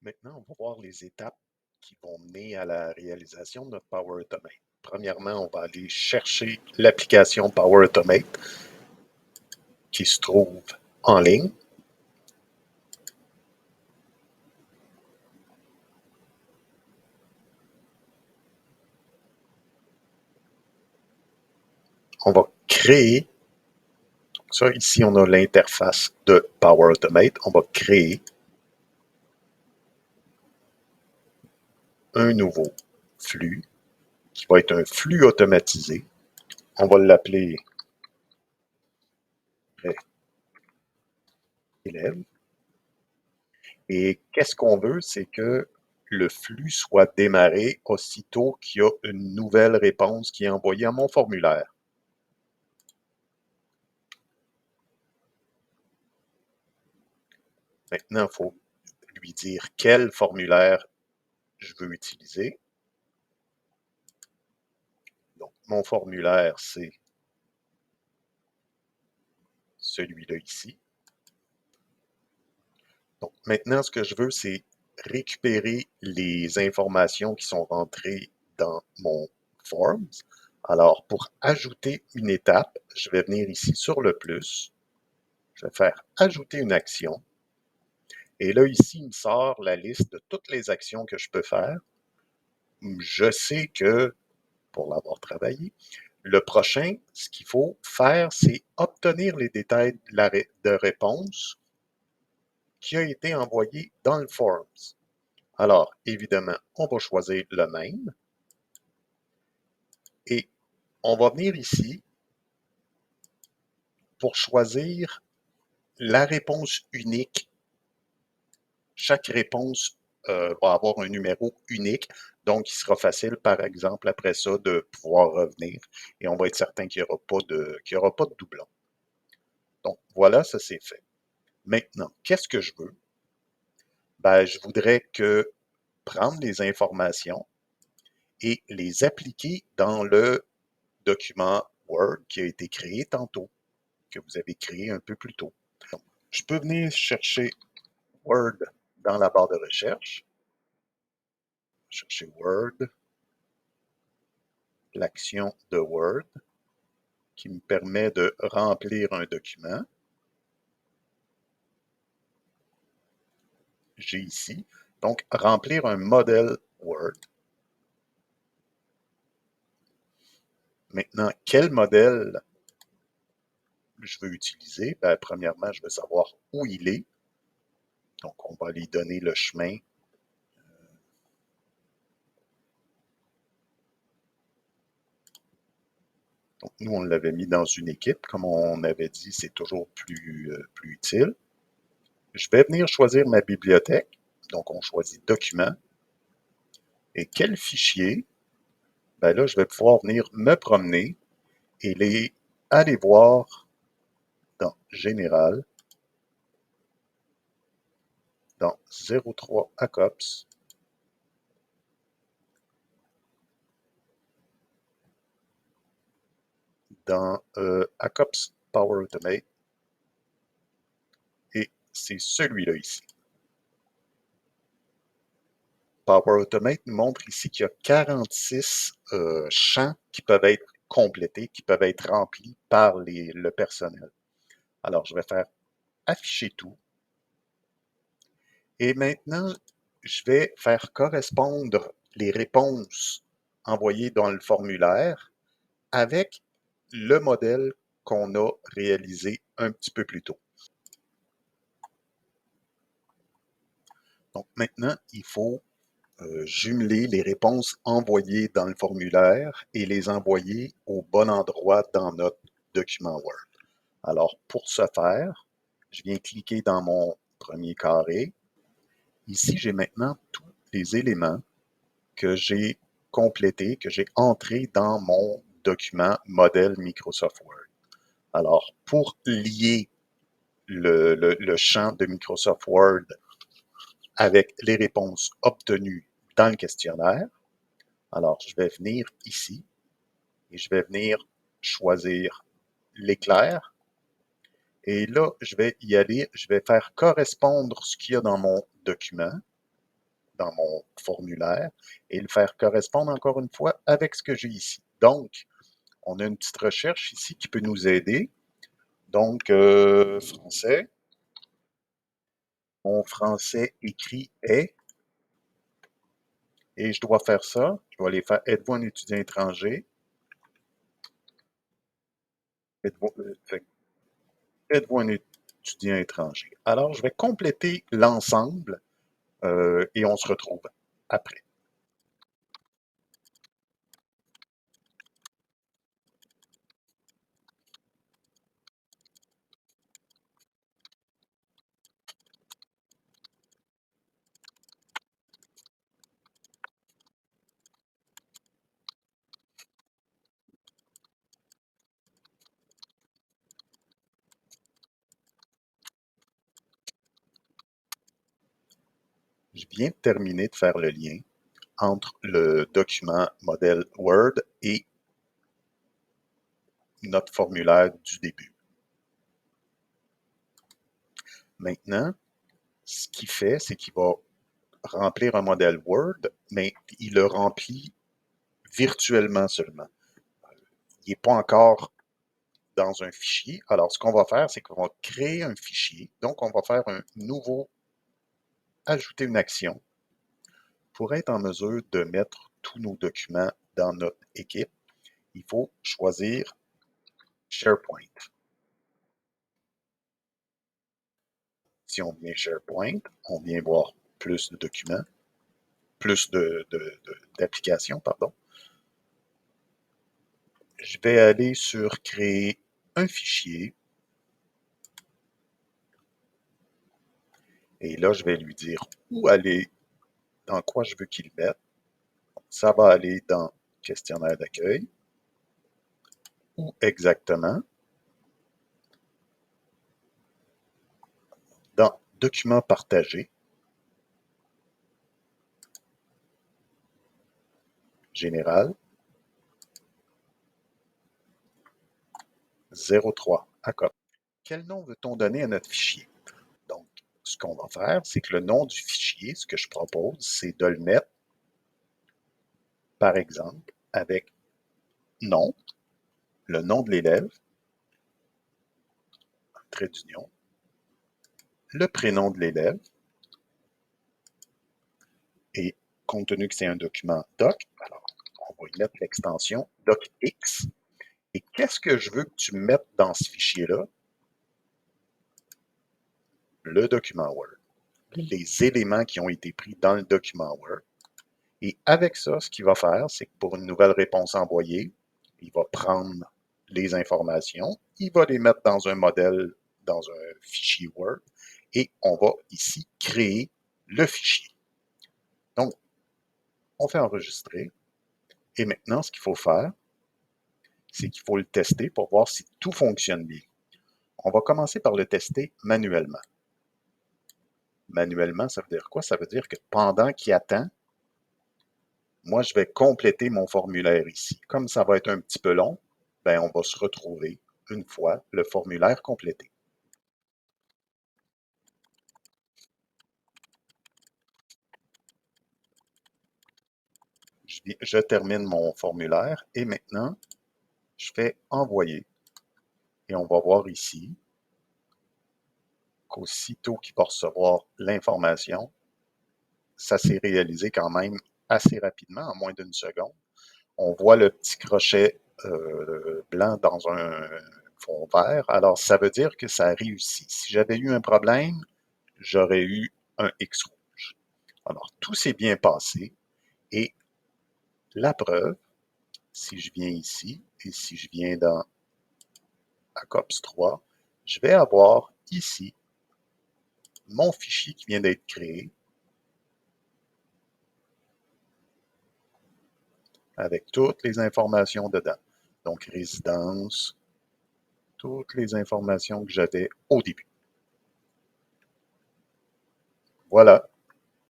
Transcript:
Maintenant, on va voir les étapes qui vont mener à la réalisation de notre Power Automate. Premièrement, on va aller chercher l'application Power Automate qui se trouve en ligne. On va créer, ça ici on a l'interface de Power Automate, on va créer un nouveau flux qui va être un flux automatisé. On va l'appeler élève. Et qu'est-ce qu'on veut, c'est que le flux soit démarré aussitôt qu'il y a une nouvelle réponse qui est envoyée à mon formulaire. Maintenant, il faut lui dire quel formulaire je veux utiliser. Donc, mon formulaire, c'est celui-là ici. Donc, maintenant, ce que je veux, c'est récupérer les informations qui sont rentrées dans mon Forms. Alors, pour ajouter une étape, je vais venir ici sur le plus. Je vais faire ajouter une action. Et là, ici, il me sort la liste de toutes les actions que je peux faire. Je sais que, pour l'avoir travaillé, le prochain, ce qu'il faut faire, c'est obtenir les détails de réponse qui a été envoyé dans le Forms. Alors, évidemment, on va choisir le même. Et on va venir ici pour choisir la réponse unique. Chaque réponse va avoir un numéro unique, donc il sera facile, par exemple, après ça, de pouvoir revenir et on va être certain qu'il n'y aura pas de doublon. Donc, voilà, ça c'est fait. Maintenant, qu'est-ce que je veux? Ben, je voudrais que prendre les informations et les appliquer dans le document Word qui a été créé tantôt, que vous avez créé un peu plus tôt. Donc, je peux venir chercher Word dans la barre de recherche, chercher Word, l'action de Word qui me permet de remplir un document. J'ai ici, donc, remplir un modèle Word. Maintenant, quel modèle je veux utiliser? Ben, premièrement, je veux savoir où il est. Donc, on va lui donner le chemin. Donc, nous, on l'avait mis dans une équipe. Comme on avait dit, c'est toujours plus utile. Je vais venir choisir ma bibliothèque. Donc, on choisit Document. Et quel fichier? Ben là, je vais pouvoir venir me promener et aller voir dans Général, dans 03 ACOPS, dans ACOPS Power Automate, et c'est celui-là ici. Power Automate nous montre ici qu'il y a 46 champs qui peuvent être complétés, qui peuvent être remplis par le personnel. Alors, je vais faire afficher tout. Et maintenant, je vais faire correspondre les réponses envoyées dans le formulaire avec le modèle qu'on a réalisé un petit peu plus tôt. Donc maintenant, il faut jumeler les réponses envoyées dans le formulaire et les envoyer au bon endroit dans notre document Word. Alors, pour ce faire, je viens cliquer dans mon premier carré. Ici, j'ai maintenant tous les éléments que j'ai complétés, que j'ai entrés dans mon document modèle Microsoft Word. Alors, pour lier le champ de Microsoft Word avec les réponses obtenues dans le questionnaire, alors je vais venir ici et je vais venir choisir l'éclair. Et là, je vais y aller, je vais faire correspondre ce qu'il y a dans mon document dans mon formulaire et le faire correspondre encore une fois avec ce que j'ai ici. Donc, on a une petite recherche ici qui peut nous aider. Donc, français. Mon français écrit est, et je dois faire ça. Je vais aller faire êtes-vous un étudiant étranger? Êtes-vous un étudiant étranger? Alors, je vais compléter l'ensemble et on se retrouve après. Je viens de terminer de faire le lien entre le document modèle Word et notre formulaire du début. Maintenant, ce qu'il fait, c'est qu'il va remplir un modèle Word, mais il le remplit virtuellement seulement. Il n'est pas encore dans un fichier. Alors, ce qu'on va faire, c'est qu'on va créer un fichier. Donc, on va faire un nouveau, ajouter une action pour être en mesure de mettre tous nos documents dans notre équipe. Il faut choisir SharePoint. Si on vient SharePoint, on vient voir plus de documents, plus d'applications, pardon. Je vais aller sur créer un fichier. Et là, je vais lui dire où aller, dans quoi je veux qu'il mette. Ça va aller dans questionnaire d'accueil. Où exactement? Dans documents partagés. Général. 03. Accord. Quel nom veut-on donner à notre fichier? Donc, ce qu'on va faire, c'est que le nom du fichier, ce que je propose, c'est de le mettre, par exemple, avec nom, le nom de l'élève, trait d'union, le prénom de l'élève, et compte tenu que c'est un document doc, alors on va y mettre l'extension docx. Et qu'est-ce que je veux que tu mettes dans ce fichier-là? Le document Word. Les éléments qui ont été pris dans le document Word. Et avec ça, ce qu'il va faire, c'est que pour une nouvelle réponse envoyée, il va prendre les informations, il va les mettre dans un modèle, dans un fichier Word, et on va ici créer le fichier. Donc, on fait enregistrer. Et maintenant, ce qu'il faut faire, c'est qu'il faut le tester pour voir si tout fonctionne bien. On va commencer par le tester manuellement. Manuellement, ça veut dire quoi? Ça veut dire que pendant qu'il attend, moi, je vais compléter mon formulaire ici. Comme ça va être un petit peu long, ben, on va se retrouver une fois le formulaire complété. Je termine mon formulaire et maintenant, je fais envoyer. Et on va voir ici qu'aussitôt qu'il va recevoir l'information, ça s'est réalisé quand même assez rapidement, en moins d'une seconde. On voit le petit crochet blanc dans un fond vert. Alors, ça veut dire que ça a réussi. Si j'avais eu un problème, j'aurais eu un X rouge. Alors, tout s'est bien passé. Et la preuve, si je viens ici et si je viens dans ACOPS 3, je vais avoir ici mon fichier qui vient d'être créé avec toutes les informations dedans. Donc, résidence, toutes les informations que j'avais au début. Voilà.